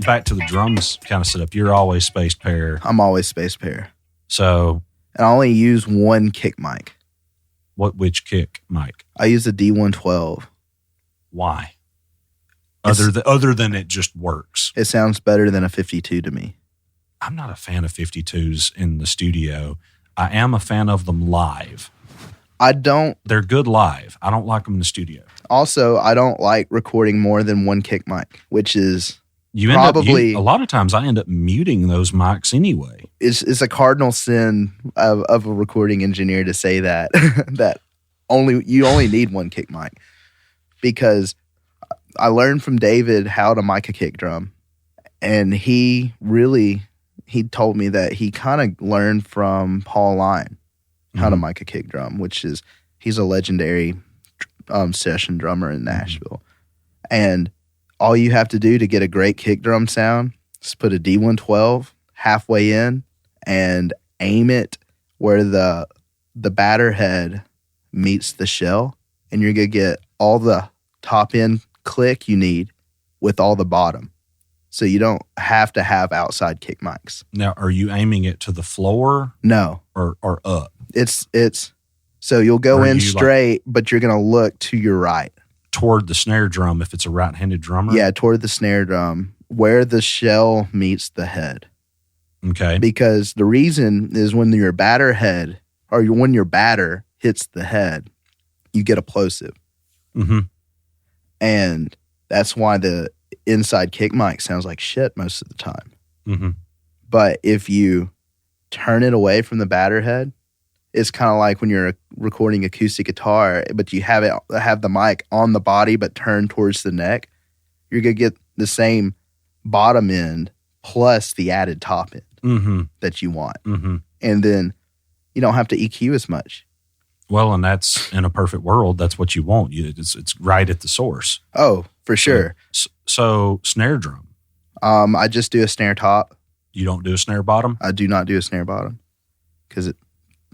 back to the drums kind of setup. You're always spaced pair. I'm always spaced pair. So, and I only use one kick mic. Which kick mic? I use the D112. Why? Other than it just works. It sounds better than a 52 to me. I'm not a fan of 52s in the studio. I am a fan of them live. They're good live. I don't like them in the studio. Also, I don't like recording more than one kick mic, which is a lot of times I end up muting those mics anyway. It's a cardinal sin of a recording engineer to say that you only need one kick mic, because I learned from David how to mic a kick drum, and he told me that he kind of learned from Paul Line how to mic a kick drum, which is he's a legendary session drummer in Nashville. And all you have to do to get a great kick drum sound is put a D112 halfway in and aim it where the batter head meets the shell, and you're going to get all the top end click you need with all the bottom. So you don't have to have outside kick mics. Now, are you aiming it to the floor? No. Or up? It's so you'll go in straight, but you're going to look to your right. Toward the snare drum if it's a right-handed drummer? Yeah, toward the snare drum, where the shell meets the head. Okay. Because the reason is when your batter hits the head, you get a plosive. Mm-hmm. And that's why the inside kick mic sounds like shit most of the time. Mm-hmm. But if you turn it away from the batter head, it's kind of like when you're recording acoustic guitar, but you have the mic on the body but turned towards the neck. You're going to get the same bottom end plus the added top end that you want. Mm-hmm. And then you don't have to EQ as much. Well, and that's in a perfect world. That's what you want. It's right at the source. Oh, for sure. So snare drum. I just do a snare top. You don't do a snare bottom? I do not do a snare bottom because it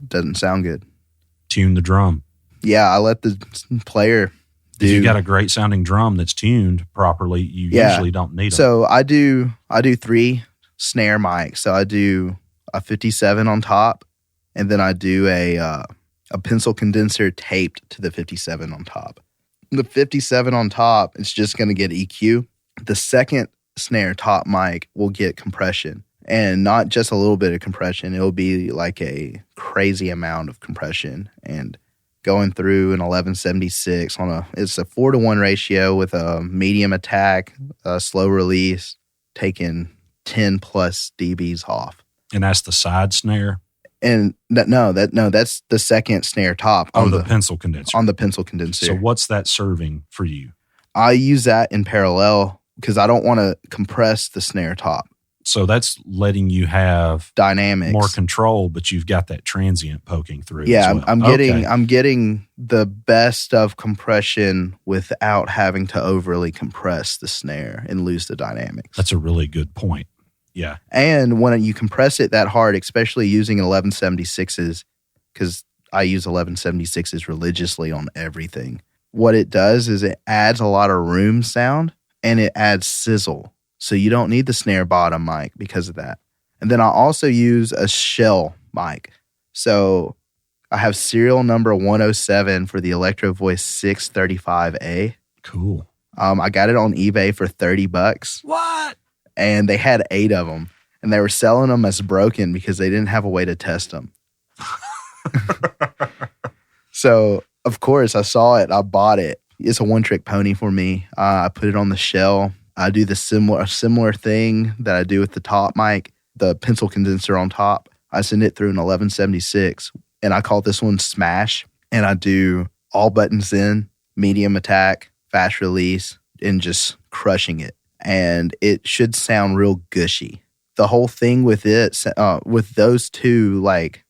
doesn't sound good. Tune the drum. Yeah, I let the player do. If you got a great sounding drum that's tuned properly, you usually don't need them. So I do 3 snare mics. So I do a 57 on top, and then I do a pencil condenser taped to the 57 on top. The 57 on top is just going to get EQ. The second snare top mic will get compression, and not just a little bit of compression. It'll be like a crazy amount of compression, and going through an 1176 it's a 4-to-1 ratio with a medium attack, a slow release, taking 10 plus dBs off. And that's the side snare? And that's the second snare top on the pencil condenser. On the pencil condenser. So what's that serving for you? I use that in parallel because I don't want to compress the snare top. So that's letting you have dynamics, more control, but you've got that transient poking through. Yeah, as well. I'm getting the best of compression without having to overly compress the snare and lose the dynamics. That's a really good point. Yeah. And when you compress it that hard, especially using 1176s, because I use 1176s religiously on everything, what it does is it adds a lot of room sound and it adds sizzle. So you don't need the snare bottom mic because of that. And then I also use a shell mic. So I have serial number 107 for the Electro Voice 635A. Cool. I got it on eBay for $30. What? And they had 8 of them. And they were selling them as broken because they didn't have a way to test them. So, of course, I saw it. I bought it. It's a one-trick pony for me. I put it on the shell. I do the similar thing that I do with the top mic, the pencil condenser on top. I send it through an 1176, and I call this one Smash. And I do all buttons in, medium attack, fast release, and just crushing it. And it should sound real gushy. The whole thing with it, with those two,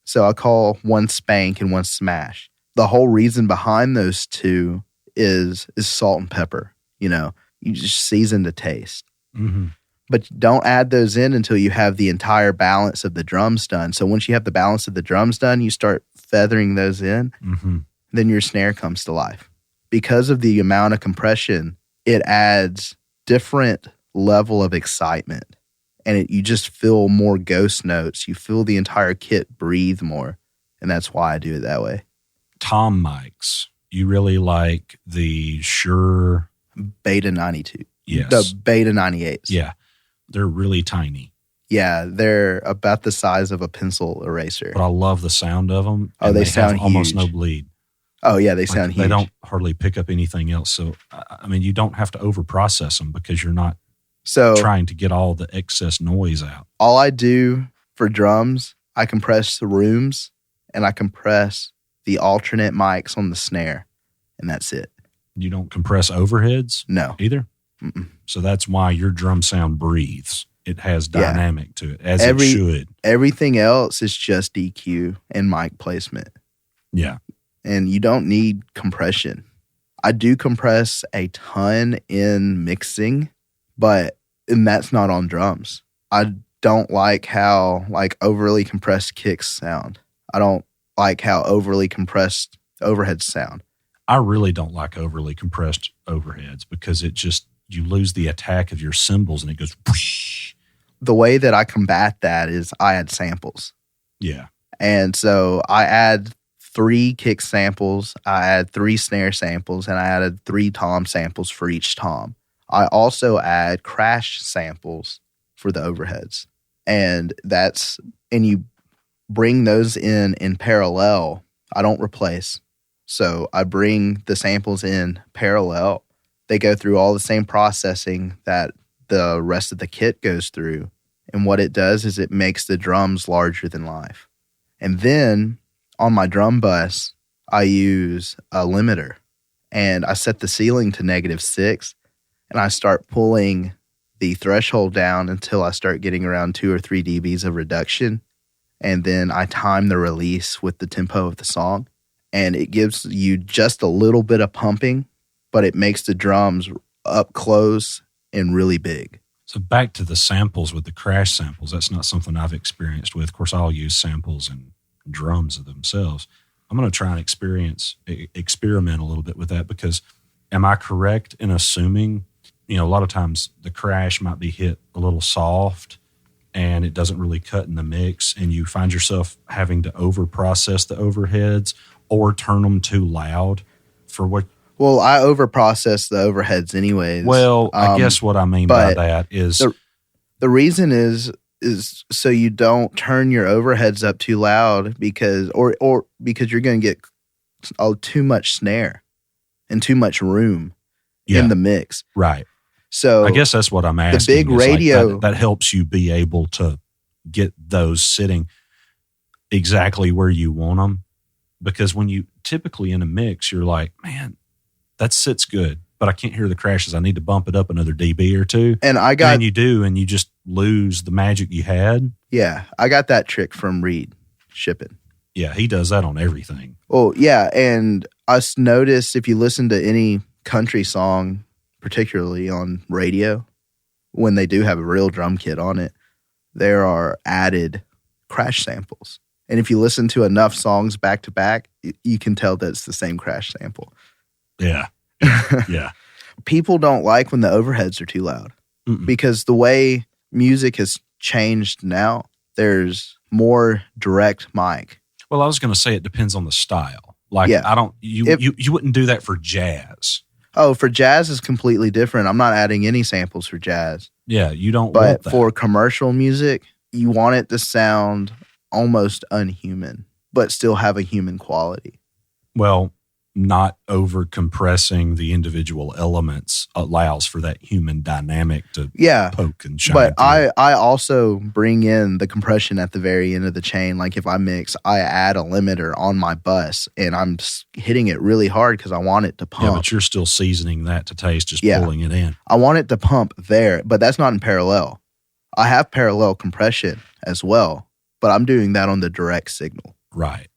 so I call one Spank and one Smash. The whole reason behind those two is salt and pepper. You just season to taste. Mm-hmm. But don't add those in until you have the entire balance of the drums done. So once you have the balance of the drums done, you start feathering those in. Mm-hmm. Then your snare comes to life. Because of the amount of compression, it adds different level of excitement. And you just feel more ghost notes. You feel the entire kit breathe more. And that's why I do it that way. Tom mics. You really like the Shure Beta 92. Yes. The Beta 98s. Yeah. They're really tiny. Yeah, they're about the size of a pencil eraser. But I love the sound of them. Oh, they sound have almost huge. no bleed. Oh, yeah, they sound huge. They don't hardly pick up anything else. So, I mean, you don't have to overprocess them because you're not trying to get all the excess noise out. All I do for drums, I compress the rooms and I compress the alternate mics on the snare, and that's it. You don't compress overheads? No. Either? Mm-mm. So that's why your drum sound breathes. It has dynamic to it, as it should. Everything else is just EQ and mic placement. Yeah. And you don't need compression. I do compress a ton in mixing, and that's not on drums. I don't like how overly compressed kicks sound. I don't like how overly compressed overheads sound. I really don't like overly compressed overheads because you lose the attack of your cymbals and it goes whoosh. The way that I combat that is I add samples. Yeah. And so I add 3 kick samples, I add 3 snare samples, and I added 3 tom samples for each tom. I also add crash samples for the overheads. And you bring those in parallel. I don't replace. So I bring the samples in parallel. They go through all the same processing that the rest of the kit goes through. And what it does is it makes the drums larger than life. And then on my drum bus, I use a limiter. And I set the ceiling to -6. And I start pulling the threshold down until I start getting around 2 or 3 dBs of reduction. And then I time the release with the tempo of the song. And it gives you just a little bit of pumping, but it makes the drums up close and really big. So back to the samples with the crash samples, that's not something I've experienced with. Of course, I'll use samples and drums of themselves. I'm going to try and experiment a little bit with that because am I correct in assuming, a lot of times the crash might be hit a little soft and it doesn't really cut in the mix and you find yourself having to overprocess the overheads or turn them too loud for what? Well, I overprocess the overheads anyways. Well, I guess what I mean by that is the reason is so you don't turn your overheads up too loud because you're going to get too much snare and too much room in the mix. Right. So I guess that's what I'm asking. The big radio that helps you be able to get those sitting exactly where you want them. Because when you typically in a mix, you're like, man, that sits good, but I can't hear the crashes. I need to bump it up another dB or 2. And you do, and you just lose the magic you had. Yeah, I got that trick from Reed Shippen. Yeah, he does that on everything. Oh, yeah, and I noticed if you listen to any country song, particularly on radio, when they do have a real drum kit on it, there are added crash samples. And if you listen to enough songs back to back, you can tell that it's the same crash sample. Yeah. Yeah. People don't like when the overheads are too loud. Mm-mm. Because the way music has changed now, there's more direct mic. Well, I was going to say it depends on the style. You wouldn't do that for jazz. Oh, for jazz is completely different. I'm not adding any samples for jazz. Yeah, you don't want that. But for commercial music, you want it to sound almost unhuman, but still have a human quality. Well, not over compressing the individual elements allows for that human dynamic to poke and shine. But I also bring in the compression at the very end of the chain. Like if I mix, I add a limiter on my bus and I'm hitting it really hard because I want it to pump. Yeah, but you're still seasoning that to taste, just pulling it in. I want it to pump there, but that's not in parallel. I have parallel compression as well, but I'm doing that on the direct signal. Right.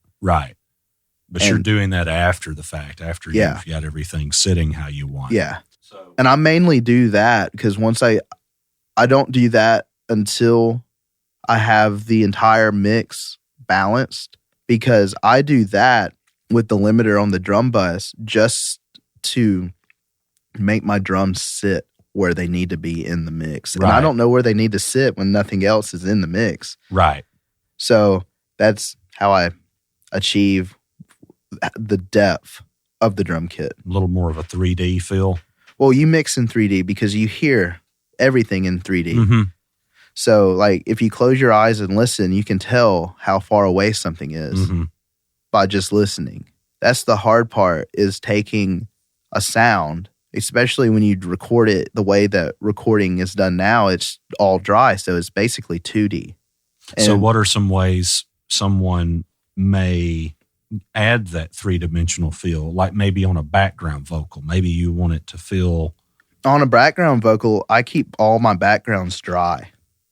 But you're doing that after the fact, after you've got everything sitting how you want. Yeah. And I mainly do that because once I don't do that until I have the entire mix balanced, because I do that with the limiter on the drum bus just to make my drums sit where they need to be in the mix. Right. And I don't know where they need to sit when nothing else is in the mix. Right. So that's how I achieve the depth of the drum kit. A little more of a 3D feel. Well, you mix in 3D because you hear everything in 3D. Mm-hmm. So, like, if you close your eyes and listen, you can tell how far away something is Mm-hmm. by just listening. That's the hard part, is taking a sound, especially when you record it the way that recording is done now. It's all dry, so it's basically 2D. So And what are some ways someone may add that three-dimensional feel, like maybe on a background vocal? Maybe you want it to feel... on a background vocal, I keep all my backgrounds dry.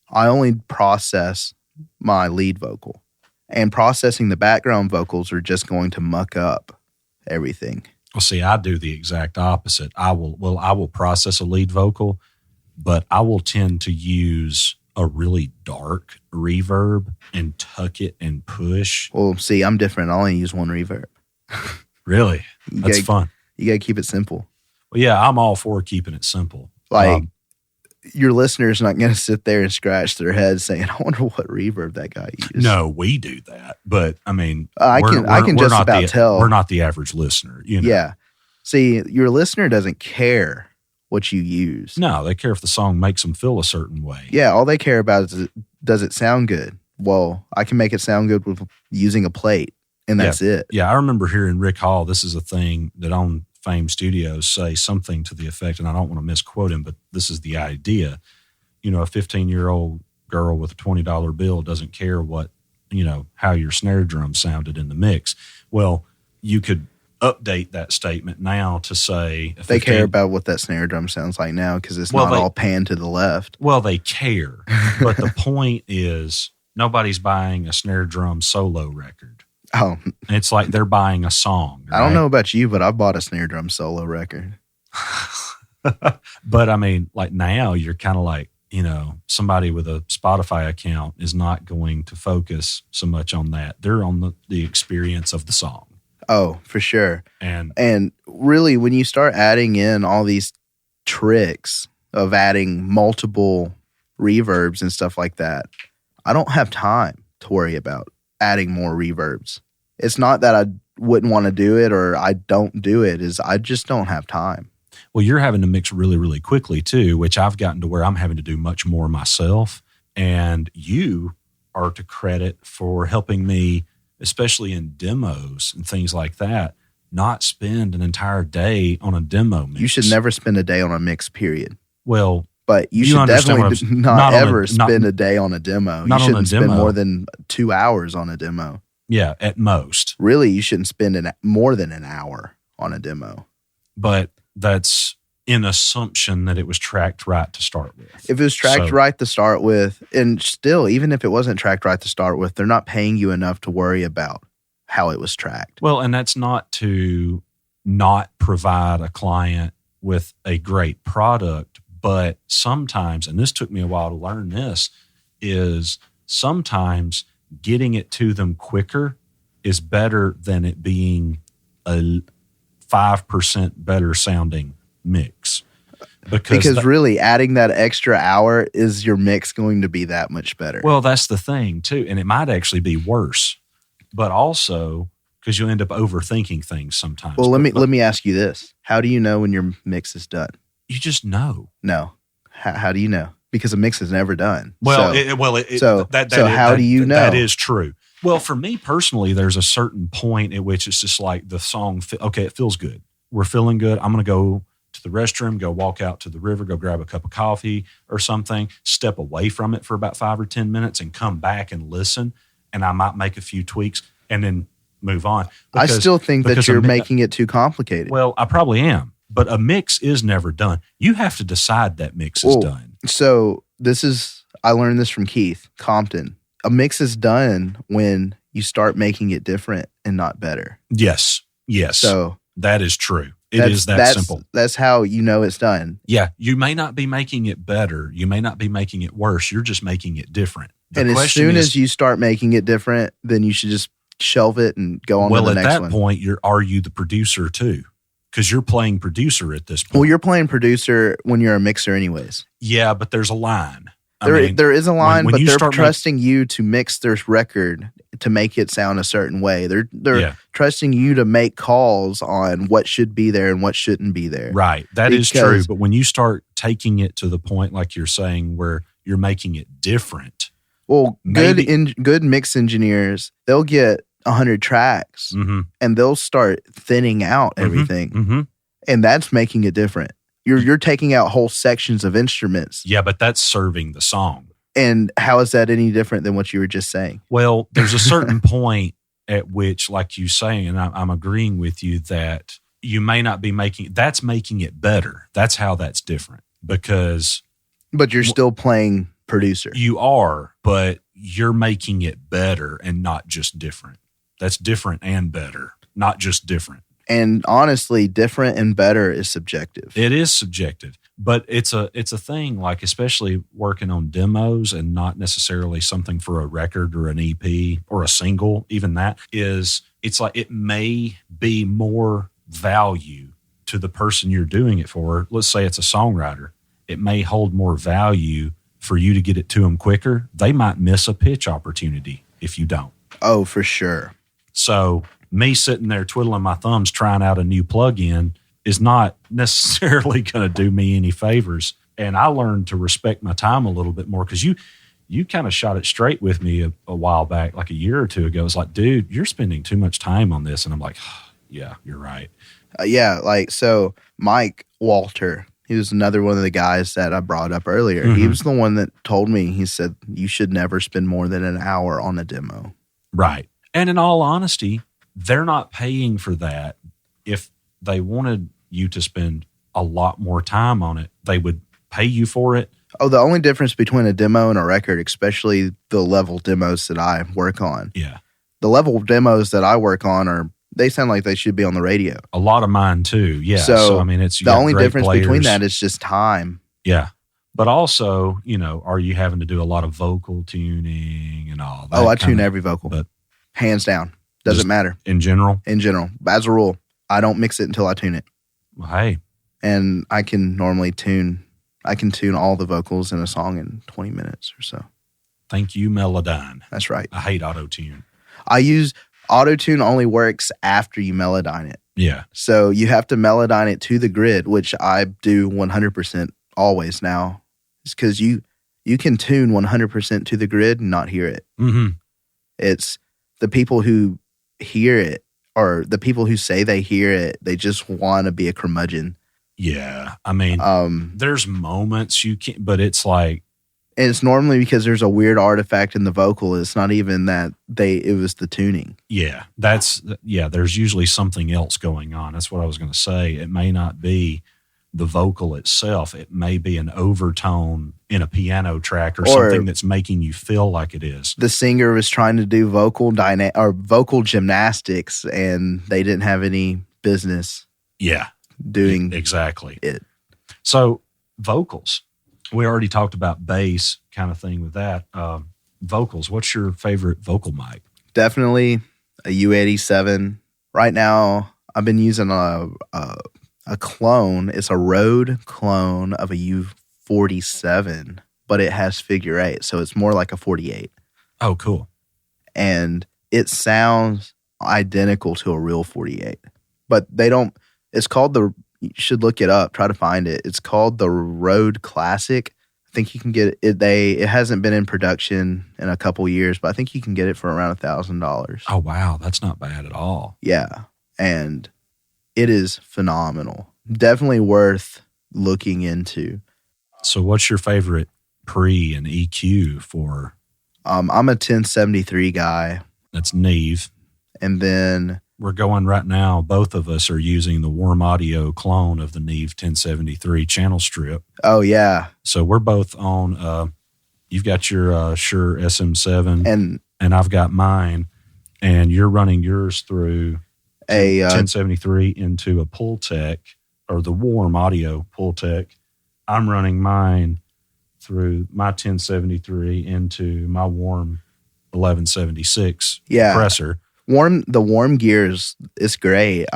I only process my lead vocal. And processing the background vocals are just going to muck up everything. Well, see, I do the exact opposite. I will process a lead vocal, but I will tend to use a really dark reverb and tuck it and push. Well, see, I'm different. I only use one reverb. Really? That's fun. You got to keep it simple. Well, yeah, I'm all for keeping it simple. Like, your listener's not going to sit there and scratch their head saying, I wonder what reverb that guy used. No, we do that. But, I mean, I can just about tell. We're not the average listener. You know? Yeah. See, your listener doesn't care what you use. No, they care if the song makes them feel a certain way. Yeah, all they care about is, does it sound good? Well, I can make it sound good with using a plate, and that's it. Yeah, I remember hearing Rick Hall. This is a thing that on Fame Studios say something to the effect, and I don't want to misquote him, but this is the idea. You know, a 15-year-old girl with a $20 bill doesn't care what, you know, how your snare drum sounded in the mix. Well, you could update that statement now to say... They care about what that snare drum sounds like now because it's not all panned to the left. Well, they care, but the point is nobody's buying a snare drum solo record. Oh, It's like they're buying a song. Right? I don't know about you, but I bought a snare drum solo record. But I mean, like now you're kind of like, you know, somebody with a Spotify account is not going to focus so much on that. They're on the experience of the song. Oh, for sure. And really, when you start adding in all these tricks of adding multiple reverbs and stuff like that, I don't have time to worry about adding more reverbs. It's not that I wouldn't want to do it or I don't do it. I just don't have time. well, you're having to mix really, really quickly too, which I've gotten to where I'm having to do much more myself. And you are to credit for helping me, especially in demos and things like that, not spend an entire day on a demo mix. You should never spend a day on a mix, period. Well, but you should definitely not ever spend a day on a demo. You shouldn't spend more than 2 hours on a demo. Yeah, at most. Really, you shouldn't spend more than an hour on a demo. But that's an assumption that it was tracked right to start with. If it was tracked right to start with, and still, even if it wasn't tracked right to start with, they're not paying you enough to worry about how it was tracked. Well, and that's not to not provide a client with a great product, but sometimes, and this took me a while to learn this, is sometimes getting it to them quicker is better than it being a 5% better sounding mix. Because really adding that extra hour is your mix going to be that much better. Well, that's the thing too. And it might actually be worse, but also because you'll end up overthinking things sometimes. Well, let me ask you this. How do you know when your mix is done? You just know. No. How do you know? Because a mix is never done. Well, so how do you know? That is true. Well, for me personally, there's a certain point at which it's just like the song, okay, it feels good. We're feeling good. I'm going to go to the restroom, go walk out to the river, go grab a cup of coffee or something, step away from it for about 5 or 10 minutes and come back and listen. And I might make a few tweaks and then move on. I still think that you're making it too complicated. Well, I probably am. But a mix is never done. You have to decide that mix is done. So I learned this from Keith Compton. A mix is done when you start making it different and not better. Yes. So that is true. It is that simple. That's how you know it's done. Yeah. You may not be making it better. You may not be making it worse. You're just making it different. And as soon as you start making it different, then you should just shelve it and go on to the next one. Well, at that point, are you the producer too? because you're playing producer at this point. Well, you're playing producer when you're a mixer anyways. Yeah, but there's a line. There is a line, when but you they're start trusting you to mix their record to make it sound a certain way. They're trusting you to make calls on what should be there and what shouldn't be there. Right. That is true. But when you start taking it to the point, like you're saying, where you're making it different. Well, good mix engineers, they'll get 100 tracks and they'll start thinning out everything. And that's making it different. You're taking out whole sections of instruments. Yeah, but that's serving the song. And how is that any different than what you were just saying? Well, there's a certain point at which, like you saying, and I'm agreeing with you that you may not be making it better. That's how that's different because. But you're still playing producer. You are, but you're making it better and not just different. That's different and better, not just different. And honestly, different and better is subjective. It is subjective, but it's a thing, like especially working on demos and not necessarily something for a record or an EP or a single. Even that it's like it may be more value to the person you're doing it for. Let's say it's a songwriter. It may hold more value for you to get it to them quicker. They might miss a pitch opportunity if you don't. Oh, for sure. So me sitting there twiddling my thumbs trying out a new plug-in is not necessarily going to do me any favors. And I learned to respect my time a little bit more because you kind of shot it straight with me a while back, like a year or two ago. It's like, dude, you're spending too much time on this. And I'm like, yeah, you're right. So Mike Walter, he was another one of the guys that I brought up earlier. He was the one that told me, he said, you should never spend more than an hour on a demo. Right. And in all honesty, they're not paying for that. If they wanted you to spend a lot more time on it, they would pay you for it. Oh, the only difference between a demo and a record, especially the level demos that I work on. Yeah. The level demos that I work on they sound like they should be on the radio. A lot of mine too. Yeah. So I mean, it's the only difference between that is just time. Yeah. But also, are you having to do a lot of vocal tuning and all that? Oh, I tune every vocal. But hands down. Doesn't matter. In general? In general. As a rule, I don't mix it until I tune it. Well, hey. And I can normally tune all the vocals in a song in 20 minutes or so. Thank you, Melodyne. That's right. I hate auto-tune. Auto-tune only works after you Melodyne it. Yeah. So you have to Melodyne it to the grid, which I do 100% always now. It's because you can tune 100% to the grid and not hear it. It's the people who hear it or the people who say they hear it, they just want to be a curmudgeon. Yeah. I mean, there's moments you can't, but it's like. And it's normally because there's a weird artifact in the vocal. It's not even that it was the tuning. Yeah. There's usually something else going on. That's what I was going to say. It may not be the vocal itself. It may be an overtone in a piano track or something that's making you feel like it is. The singer was trying to do vocal gymnastics and they didn't have any business doing exactly it. So vocals, we already talked about bass kind of thing with that. Vocals, what's your favorite vocal mic? Definitely a U87. Right now, I've been using a clone. It's a Rode clone of a U47, but it has figure 8, so it's more like a 48. Oh, cool. And it sounds identical to a real 48. But they don't, it's called you should look it up, try to find it. It's called the Rode Classic. I think you can get it. It hasn't been in production in a couple years, but I think you can get it for around $1,000. Oh, wow. That's not bad at all. Yeah. And it is phenomenal. Definitely worth looking into. So what's your favorite pre and EQ for? I'm a 1073 guy. That's Neve. And then we're going right now, both of us are using the Warm Audio clone of the Neve 1073 channel strip. Oh, yeah. So we're both on, you've got your Shure SM7 and I've got mine, and you're running yours through a 1073 into a Pultec, or the Warm Audio Pultec. I'm running mine through my 1073 into my Warm 1176 compressor. The warm gears is great.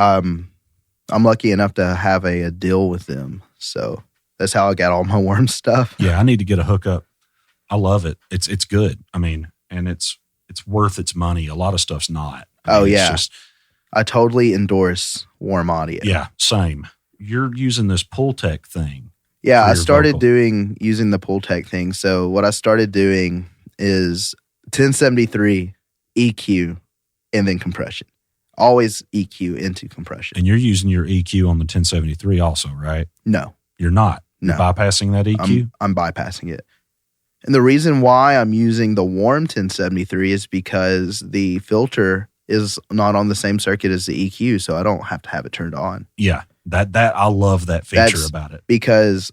I'm lucky enough to have a deal with them. So that's how I got all my worm stuff. Yeah, I need to get a hookup. I love it. It's good. I mean, and it's worth its money. A lot of stuff's not. I mean, yeah. I totally endorse Warm Audio. Yeah, same. You're using this Pultec thing. Yeah, I started using the Pultec thing. So what I started doing is 1073 EQ and then compression. Always EQ into compression. And you're using your EQ on the 1073 also, right? No. You're not? No. You're bypassing that EQ? I'm bypassing it. And the reason why I'm using the Warm 1073 is because the filter is not on the same circuit as the EQ, so I don't have to have it turned on. Yeah, that I love that feature about it. Because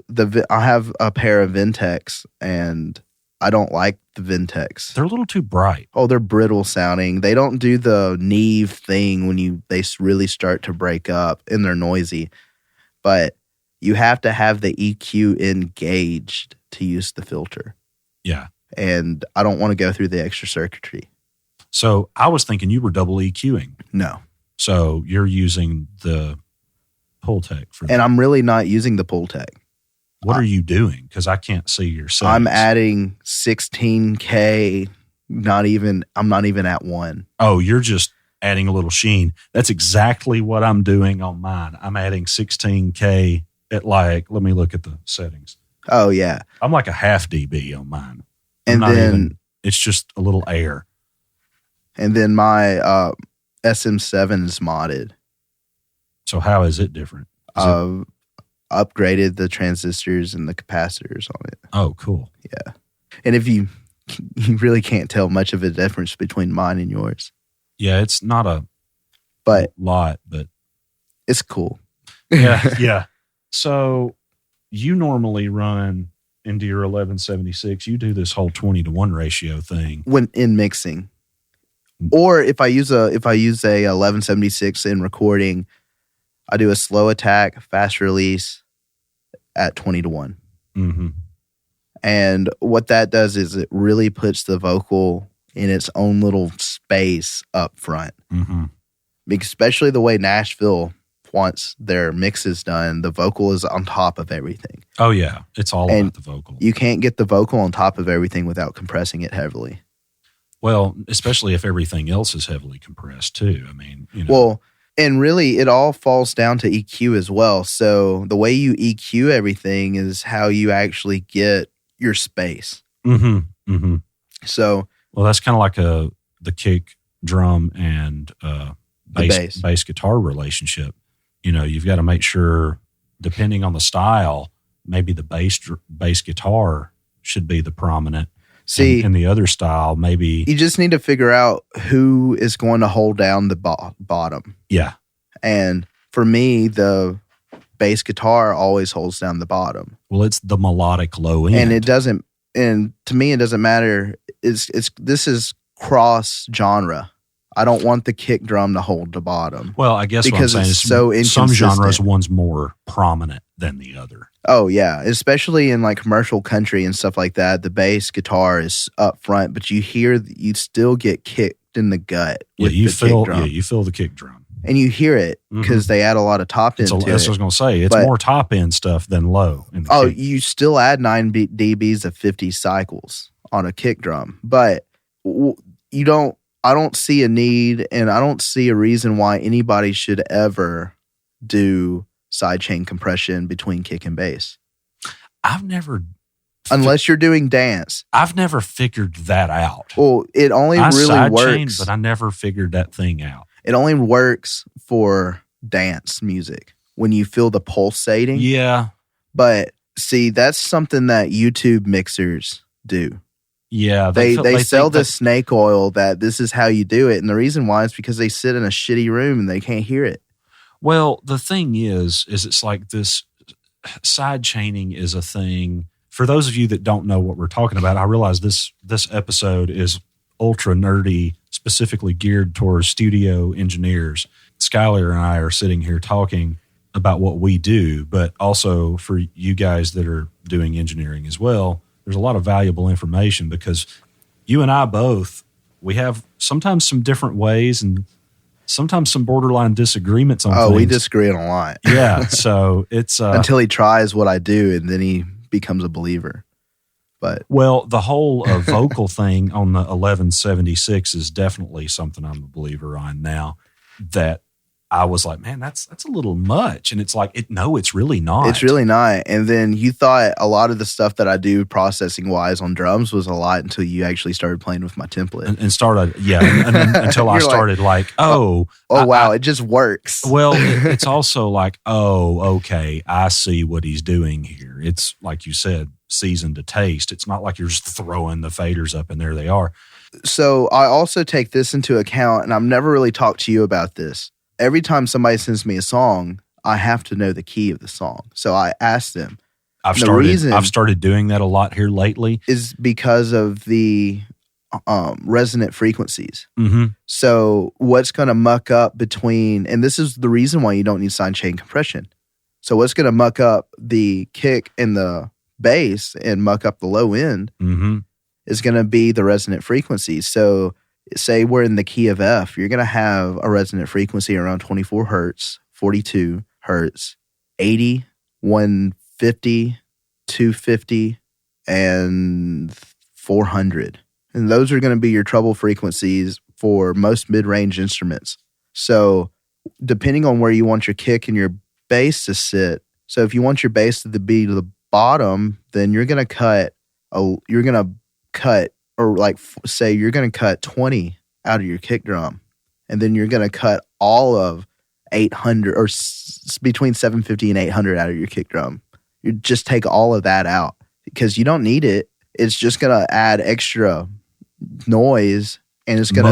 I have a pair of Ventex, and I don't like the Ventex. They're a little too bright. Oh, they're brittle sounding. They don't do the Neve thing when they really start to break up, and they're noisy. But you have to have the EQ engaged to use the filter. Yeah. And I don't want to go through the extra circuitry. So I was thinking you were double EQing. No. So you're using the Pultec for that. And I'm really not using the Pultec. What are you doing? Because I can't see your settings. I'm adding 16K. I'm not even at 1. Oh, you're just adding a little sheen. That's exactly what I'm doing on mine. I'm adding 16K at let me look at the settings. Oh, yeah. I'm like a half dB on mine. It's just a little air. And then my SM7 is modded. So how is it different? Upgraded the transistors and the capacitors on it. Oh, cool. Yeah. And if you really can't tell much of a difference between mine and yours. Yeah, it's not a lot, but it's cool. Yeah, yeah. So you normally run into your 1176. You do this whole 20-to-1 ratio thing when in mixing, or if I use a 1176 in recording, I do a slow attack, fast release at 20-to-1. Mm-hmm. And what that does is it really puts the vocal in its own little space up front. Mm-hmm. Especially the way Nashville wants their mixes done, the vocal is on top of everything. Oh, yeah. It's all about the vocal. You can't get the vocal on top of everything without compressing it heavily. Well, especially if everything else is heavily compressed, too. I mean, Well, and really, it all falls down to EQ as well. So the way you EQ everything is how you actually get your space. Mm-hmm. Mm-hmm. So, well, that's kind of like the kick, drum, and bass guitar relationship. You've got to make sure, depending on the style, maybe the bass guitar should be the prominent. See, and the other style, maybe you just need to figure out who is going to hold down the bottom. Yeah. And for me, the bass guitar always holds down the bottom. Well, it's the melodic low end. And to me, it doesn't matter. This is cross genre. I don't want the kick drum to hold the bottom. Well, I guess because what I'm saying it's so inconsistent. Some genres, one's more prominent than the other. Oh, yeah. Especially in like commercial country and stuff like that, the bass guitar is up front, but you still get kicked in the gut with the kick drum. Yeah, you feel the kick drum. And you hear it because they add a lot of top end to it. That's what I was going to say. It's more top end stuff than low. You still add 9 dBs of 50 cycles on a kick drum, but I don't see a need, and I don't see a reason why anybody should ever do sidechain compression between kick and bass. Unless you're doing dance. I've never figured that out. Well, it only really works. But I never figured that thing out. It only works for dance music when you feel the pulsating. Yeah. But see, that's something that YouTube mixers do. Yeah, they sell this snake oil that this is how you do it, and the reason why is because they sit in a shitty room and they can't hear it. Well, the thing is it's like this side chaining is a thing. For those of you that don't know what we're talking about, I realize this episode is ultra nerdy, specifically geared towards studio engineers. Skyler and I are sitting here talking about what we do, but also for you guys that are doing engineering as well. There's a lot of valuable information because you and I both, we have sometimes some different ways and sometimes some borderline disagreements on things. We disagree on a lot. Yeah, so it's until he tries what I do, and then he becomes a believer. But well, the whole vocal thing on the 1176 is definitely something I'm a believer on now. That I was like, man, that's a little much, and it's like, it's really not. It's really not. And then you thought a lot of the stuff that I do processing wise on drums was a lot until you actually started playing with my template and started, and until I started wow, it just works. Well, it's also like, oh, okay, I see what he's doing here. It's like you said, seasoned to taste. It's not like you're just throwing the faders up and there they are. So I also take this into account, and I've never really talked to you about this. Every time somebody sends me a song, I have to know the key of the song. So I ask them. I've started doing that a lot here lately. Is because of the resonant frequencies. Mm-hmm. So what's going to muck up between, and this is the reason why you don't need sidechain compression. So what's going to muck up the kick and the bass and muck up the low end is going to be the resonant frequencies. So say we're in the key of F, you're going to have a resonant frequency around 24 hertz, 42 hertz, 80, 150, 250, and 400. And those are going to be your treble frequencies for most mid-range instruments. So depending on where you want your kick and your bass to sit, so if you want your bass to be to the bottom, then you're going to cut, or like say you're going to cut 20 out of your kick drum, and then you're going to cut all of 800 or between 750 and 800 out of your kick drum. You just take all of that out because you don't need it. It's just going to add extra noise, and it's going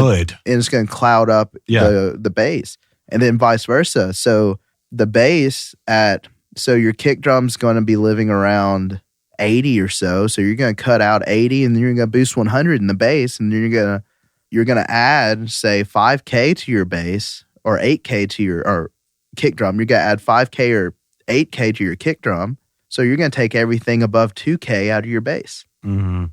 to cloud up the bass, and then vice versa. So the bass so your kick drum's going to be living around 80 or so. So you're going to cut out 80, and then you're going to boost 100 in the bass, and then you're going to add, say, 5K to your bass or 8K to your kick drum. You're going to add 5K or 8K to your kick drum. So you're going to take everything above 2K out of your bass. Mm-hmm.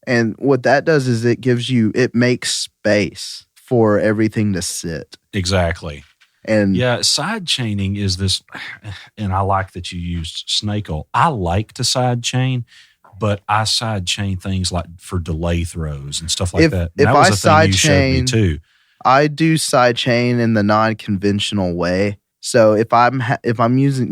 And what that does is it makes space for everything to sit. Exactly. And yeah, side chaining is this, and I like that you used snake oil. I like to side chain, but I side chain things like for delay throws and stuff like that. And if that was I a side thing you chain, showed me too. I do side chain in the non-conventional way. So if I'm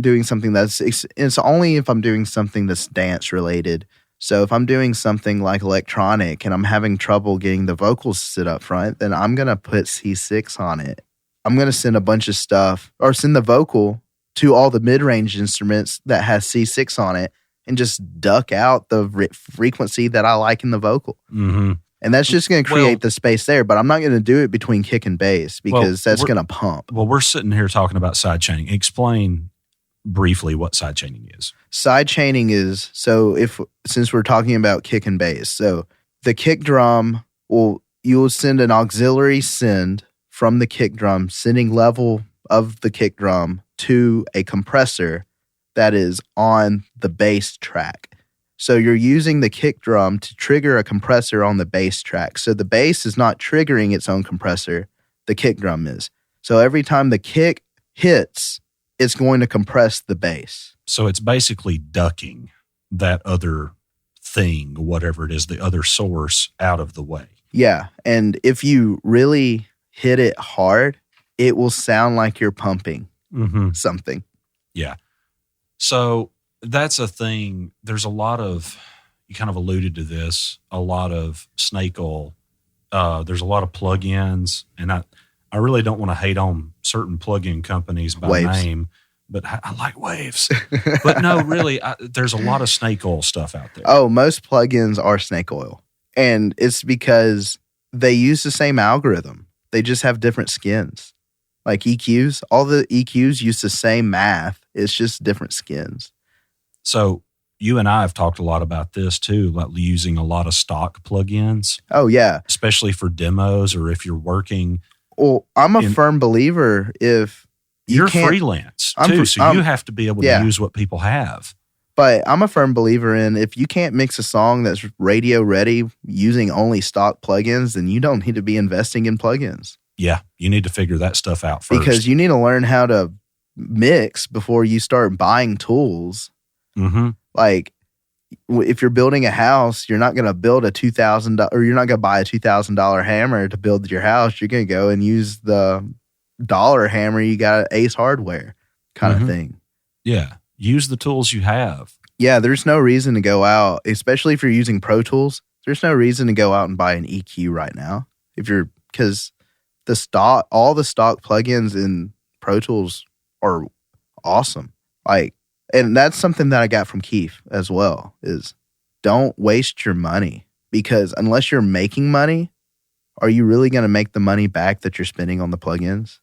doing something it's only if I'm doing something that's dance related. So if I'm doing something like electronic and I'm having trouble getting the vocals to sit up front, then I'm gonna put C6 on it. I'm going to send a bunch of stuff or send the vocal to all the mid-range instruments that has C6 on it and just duck out the frequency that I like in the vocal. Mm-hmm. And that's just going to create the space there. But I'm not going to do it between kick and bass because that's going to pump. Well, we're sitting here talking about side chaining. Explain briefly what side chaining is. Side chaining is, since we're talking about kick and bass, so the kick drum, you'll send an auxiliary send from the kick drum, sending level of the kick drum to a compressor that is on the bass track. So you're using the kick drum to trigger a compressor on the bass track. So the bass is not triggering its own compressor, the kick drum is. So every time the kick hits, it's going to compress the bass. So it's basically ducking that other thing, whatever it is, the other source out of the way. Yeah, and if you really hit it hard, it will sound like you're pumping something. Yeah. So that's a thing. There's a lot of, you kind of alluded to this, a lot of snake oil. There's a lot of plugins, and I really don't want to hate on certain plugin companies by name, but I like Waves. But no, really, there's a lot of snake oil stuff out there. Oh, most plugins are snake oil. And it's because they use the same algorithm. They just have different skins. Like EQs, all the EQs use the same math. It's just different skins. So you and I have talked a lot about this too, like using a lot of stock plugins. Oh, yeah. Especially for demos or if you're working. Well, I'm a firm believer if you're freelance too, so you have to be able to use what people have. But I'm a firm believer in if you can't mix a song that's radio ready using only stock plugins, then you don't need to be investing in plugins. Yeah, you need to figure that stuff out first. Because you need to learn how to mix before you start buying tools. Mm-hmm. Like, if you're building a house, you're not going to build a $2,000 or you're not going to buy a $2,000 hammer to build your house. You're going to go and use the dollar hammer you got at Ace Hardware kind of thing. Yeah. Use the tools you have. Yeah. There's no reason to go out, especially if you're using Pro Tools. There's no reason to go out and buy an EQ right now. Because all the stock plugins in Pro Tools are awesome. Like, and that's something that I got from Keith as well, is don't waste your money, because unless you're making money, are you really going to make the money back that you're spending on the plugins?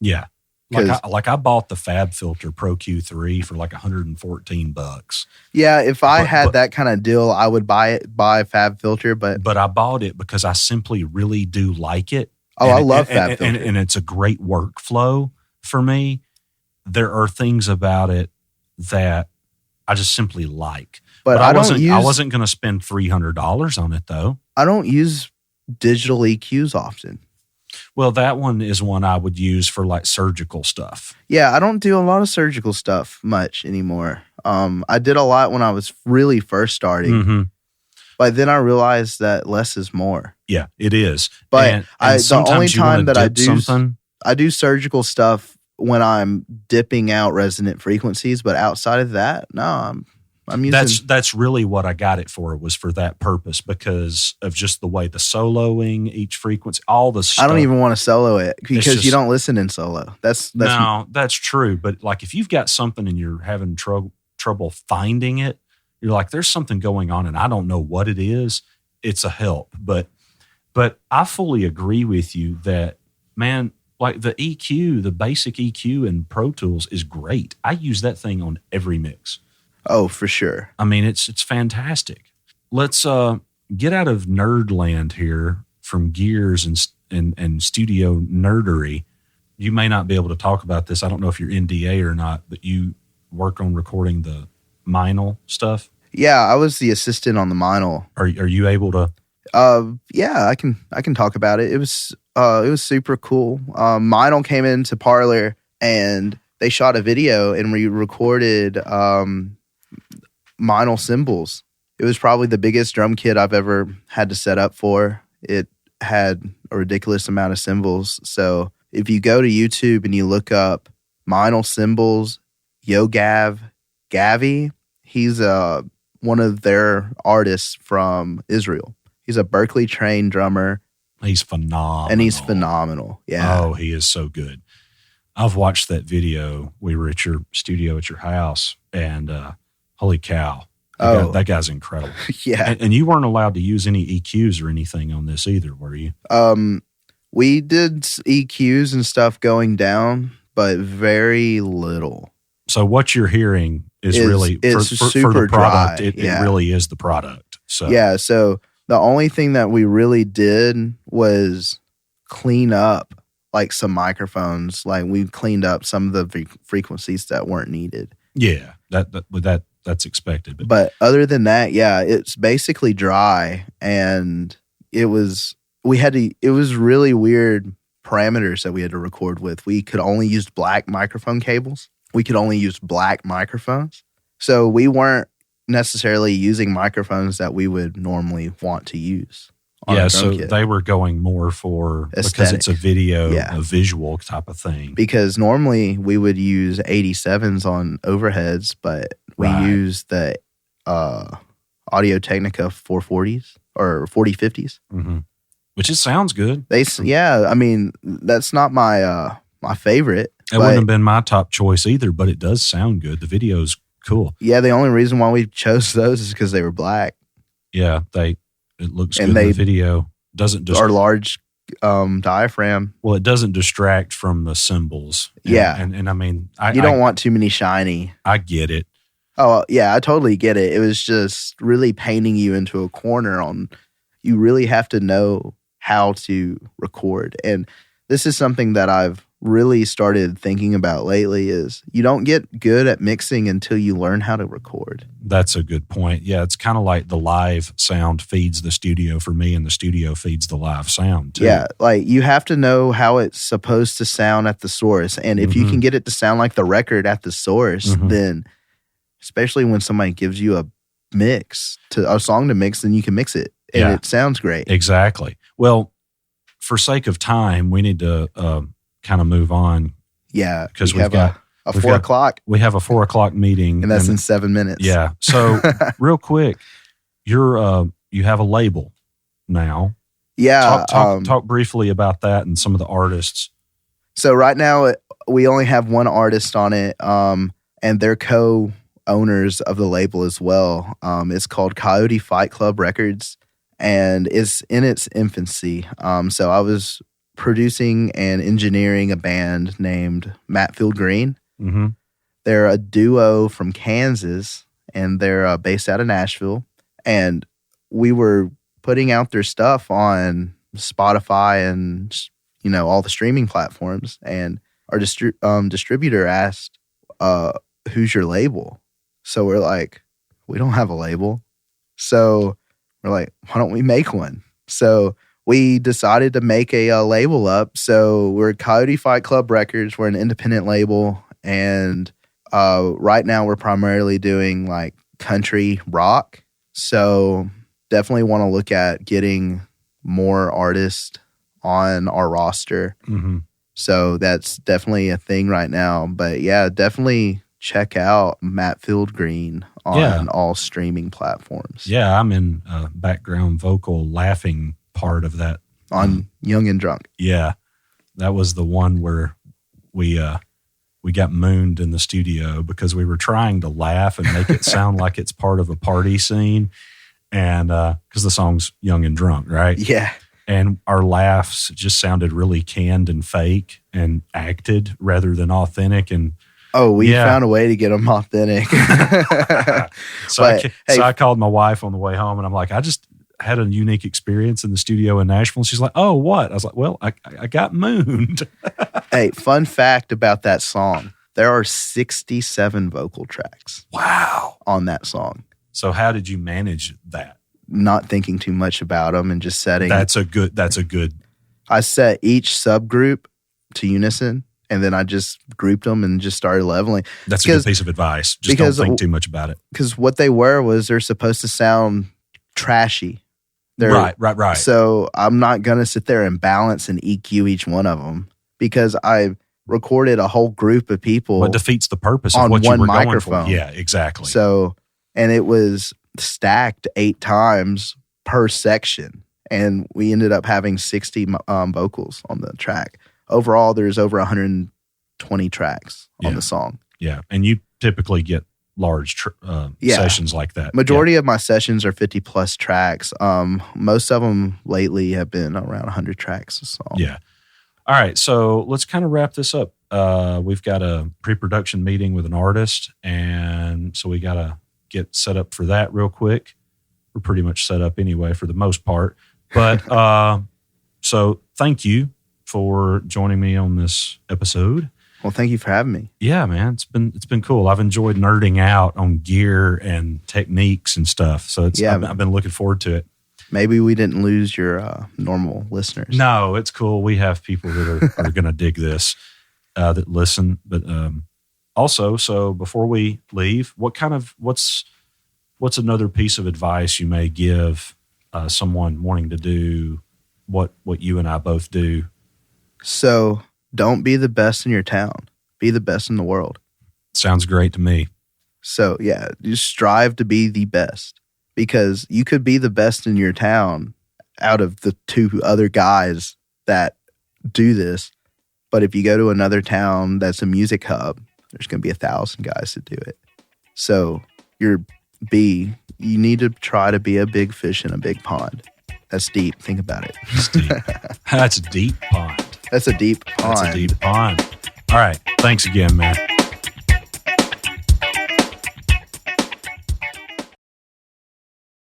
Yeah. Like I bought the Fab Filter Pro Q3 for like $114. Yeah, if I had that kind of deal, I would buy Fab Filter, but I bought it because I simply really do like it. Oh, I love Fab Filter. And it's a great workflow for me. There are things about it that I just simply like. But I wasn't going to spend $300 on it, though. I don't use digital EQs often. Well, that one is one I would use for like surgical stuff. Yeah, I don't do a lot of surgical stuff much anymore. I did a lot when I was really first starting. Mm-hmm. But then I realized that less is more. Yeah, it is. But the only time that I do surgical stuff when I'm dipping out resonant frequencies, but outside of that, no, I'm using. That's really what I got it for, was for that purpose, because of just the way the soloing, each frequency, all the stuff. I don't even want to solo it because you don't listen in solo. That's true. But like if you've got something and you're having trouble finding it, you're like, there's something going on and I don't know what it is. It's a help. But I fully agree with you that, man, like the EQ, the basic EQ in Pro Tools is great. I use that thing on every mix. Oh, for sure. I mean, it's fantastic. Let's get out of nerd land here from gears and studio nerdery. You may not be able to talk about this. I don't know if you're NDA or not, but you work on recording the Meinl stuff. Yeah, I was the assistant on the Meinl. Are you able to? Yeah, I can talk about it. It was super cool. Meinl came into Parlor and they shot a video and we recorded Meinl cymbals. It was probably the biggest drum kit I've ever had to set up for. It had a ridiculous amount of cymbals. So if you go to YouTube and you look up Meinl cymbals, Gavi, he's one of their artists from Israel. He's a Berkeley trained drummer. He's phenomenal. Yeah. Oh, he is so good. I've watched that video. We were at your studio at your house, and holy cow, that guy's incredible. Yeah. And you weren't allowed to use any EQs or anything on this either, were you? We did EQs and stuff going down, but very little. So what you're hearing is really for the product. It really is the product. So yeah. So the only thing that we really did was clean up like some microphones. Like we cleaned up some of the frequencies that weren't needed. Yeah, that's expected. But other than that, yeah, it's basically dry, and it was really weird parameters that we had to record with. We could only use black microphone cables. We could only use black microphones. So we weren't necessarily using microphones that we would normally want to use. Yeah, so they were going more for aesthetic. Because it's a video, a visual type of thing. Because normally we would use 87s on overheads, but we use the Audio Technica 440s or 4050s. Mm-hmm. Which it sounds good. I mean, that's not my my favorite. It wouldn't have been my top choice either, but it does sound good. The video's cool. Yeah, the only reason why we chose those is because they were black. Yeah, it looks good in the video. Doesn't our large diaphragm. Well, it doesn't distract from the cymbals. And I mean, you don't want too many shiny. I get it. Oh yeah, I totally get it. It was just really painting you into a corner on. You really have to know how to record, and this is something that I've really started thinking about lately is you don't get good at mixing until you learn how to record. That's a good point. Yeah, it's kind of like the live sound feeds the studio for me, and the studio feeds the live sound too. Yeah, like you have to know how it's supposed to sound at the source. And if you can get it to sound like the record at the source, then especially when somebody gives you a song to mix, then you can mix it and it sounds great. Exactly. Well, for sake of time, we need to kind of move on. Yeah, because we've got a 4 o'clock. We have a 4 o'clock meeting, and that's in 7 minutes. Yeah. So real quick, you have a label now. Yeah. Talk briefly about that and some of the artists. So right now we only have one artist on it, and they're co-owners of the label as well. It's called Coyote Fight Club Records, and it's in its infancy. So I was producing and engineering a band named Matfield Green. Mm-hmm. They're a duo from Kansas, and they're based out of Nashville. And we were putting out their stuff on Spotify and all the streaming platforms. And our distributor asked, "Who's your label?" So we're like, "We don't have a label." So we're like, "Why don't we make one?" So we decided to make a label up. So we're Coyote Fight Club Records. We're an independent label. And right now we're primarily doing like country rock. So definitely want to look at getting more artists on our roster. Mm-hmm. So that's definitely a thing right now. But yeah, definitely check out Matfield Green on all streaming platforms. Yeah, I'm in background vocal laughing part of that on Young and Drunk. Yeah, that was the one where we got mooned in the studio because we were trying to laugh and make it sound like it's part of a party scene, and because the song's Young and Drunk, right? Yeah, and our laughs just sounded really canned and fake and acted rather than authentic. And we found a way to get them authentic. So I called my wife on the way home, and I'm like, I just had a unique experience in the studio in Nashville. And she's like, "Oh, what?" I was like, "Well, I got mooned." Hey, fun fact about that song. There are 67 vocal tracks. Wow. On that song. So how did you manage that? Not thinking too much about them and just setting. That's a good. I set each subgroup to unison, and then I just grouped them and just started leveling. That's a good piece of advice. Just don't think too much about it. Because what they're supposed to sound trashy. Right. So I'm not going to sit there and balance and EQ each one of them because I recorded a whole group of people. What defeats the purpose of what you were microphone. Going for. Yeah, exactly. So, and it was stacked 8 times per section. And we ended up having 60 vocals on the track. Overall, there's over 120 tracks on the song. Yeah. And you typically get large sessions like that. Majority of my sessions are 50 plus tracks. Most of them lately have been around 100 tracks a song. Yeah. All right. So let's kind of wrap this up. We've got a pre-production meeting with an artist, and so we got to get set up for that real quick. We're pretty much set up anyway for the most part. But so thank you for joining me on this episode. Well, thank you for having me. Yeah, man, it's been cool. I've enjoyed nerding out on gear and techniques and stuff. So I've been looking forward to it. Maybe we didn't lose your normal listeners. No, it's cool. We have people that are going to dig this that listen. But also, so before we leave, what's another piece of advice you may give someone wanting to do what you and I both do? So don't be the best in your town. Be the best in the world. Sounds great to me. So, yeah, just strive to be the best because you could be the best in your town out of the 2 other guys that do this. But if you go to another town that's a music hub, there's going to be 1,000 guys that do it. So you need to try to be a big fish in a big pond. That's deep. Think about it. That's deep. That's a deep pond. That's a deep pond. That's a deep pond. All right. Thanks again, man.